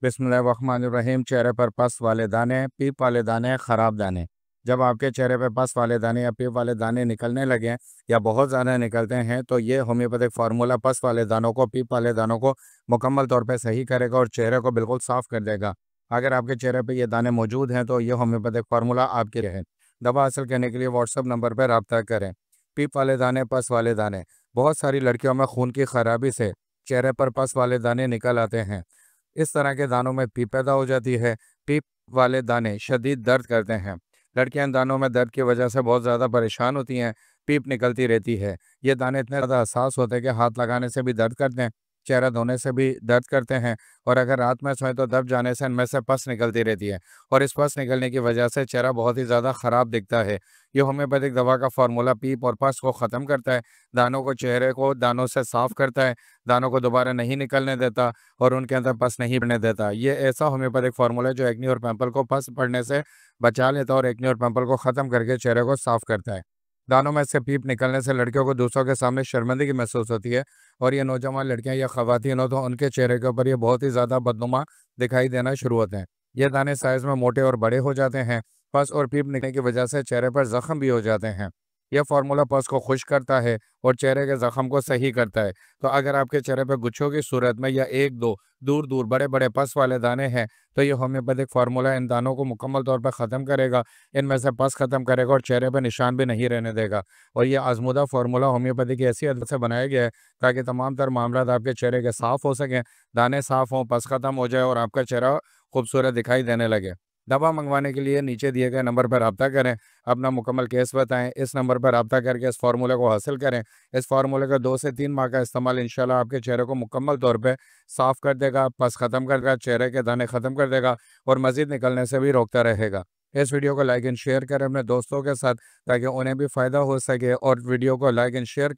बिस्मिल्लाहिर्रहमानिर्रहीम। चेहरे पर पस वाले दाने, पीप वाले दाने, ख़राब दाने। जब आपके चेहरे पे पस वाले दाने या पीप वाले दाने निकलने लगें या बहुत ज़्यादा निकलते हैं, तो ये होम्योपैथिक फार्मूला पस वाले दानों को, पीप वाले दानों को मुकम्मल तौर पे सही करेगा और चेहरे को बिल्कुल साफ़ कर देगा। अगर आपके चेहरे पे ये दाने मौजूद हैं, तो ये होम्योपैथिक फार्मूला आपके लिए है। दवा हासिल करने के लिए व्हाट्सएप नंबर पर राब्ता करें। पीप वाले दाने, पस वाले दाने। बहुत सारी लड़कियों में खून की खराबी से चेहरे पर पस वाले दाने निकल आते हैं। इस तरह के दानों में पीप पैदा हो जाती है। पीप वाले दाने शदीद दर्द करते हैं। लड़कियां इन दानों में दर्द की वजह से बहुत ज़्यादा परेशान होती हैं। पीप निकलती रहती है। ये दाने इतने ज़्यादा हसास होते हैं कि हाथ लगाने से भी दर्द करते हैं, चेहरा धोने से भी दर्द करते हैं, और अगर रात में सोएं तो दब जाने से इनमें से पस निकलती रहती है, और इस पस निकलने की वजह से चेहरा बहुत ही ज़्यादा ख़राब दिखता है। ये होम्योपैथिक दवा का फार्मूला पीप और पस को ख़त्म करता है, दानों को, चेहरे को दानों से साफ़ करता है, दानों को दोबारा नहीं निकलने देता और उनके अंदर पस नहीं पड़ने देता। ये ऐसा होम्योपैथिक फार्मूला है जो एक्ने और पिंपल को पस पड़ने से बचा लेता है और एक्ने और पिंपल को ख़त्म करके चेहरे को साफ़ करता है। दानों में से पीप निकलने से लड़कियों को दूसरों के सामने शर्मिंदगी महसूस होती है, और ये नौजवान लड़कियां या ख़वातीन हो तो उनके चेहरे के ऊपर ये बहुत ही ज़्यादा बदनुमा दिखाई देना शुरू होते हैं। ये दाने साइज़ में मोटे और बड़े हो जाते हैं। पस और पीप निकलने की वजह से चेहरे पर ज़ख्म भी हो जाते हैं। यह फार्मूला पस को खुश्क करता है और चेहरे के ज़ख्म को सही करता है। तो अगर आपके चेहरे पे गुच्छों की सूरत में या 1-2 दूर-दूर बड़े-बड़े पस वाले दाने हैं, तो ये होम्योपैथिक फार्मूला इन दानों को मुकम्मल तौर पर ख़त्म करेगा, इनमें से पस ख़त्म करेगा और चेहरे पे निशान भी नहीं रहने देगा। और ये आज़मूदा फार्मूला होम्योपैथी की ऐसी अदद से बनाया गया है ताकि तमाम तर मामलात आपके चेहरे के साफ़ हो सकें, दाने साफ़ हों, पस ख़त्म हो जाए और आपका चेहरा खूबसूरत दिखाई देने लगे। दवा मंगवाने के लिए नीचे दिए गए नंबर पर रब्ता करें, अपना मुकम्मल केस बताएँ, इस नंबर पर रब्ता करके इस फार्मूले को हासिल करें। इस फार्मूले का 2 से 3 माह का इस्तेमाल इंशाल्लाह आपके चेहरे को मुकम्मल तौर पे साफ़ कर देगा, पस ख़त्म कर देगा, चेहरे के दाने ख़त्म कर देगा और मज़ीद निकलने से भी रोकता रहेगा। इस वीडियो को लाइक एंड शेयर करें अपने दोस्तों के साथ ताकि उन्हें भी फ़ायदा हो सके, और वीडियो को लाइक एंड शेयर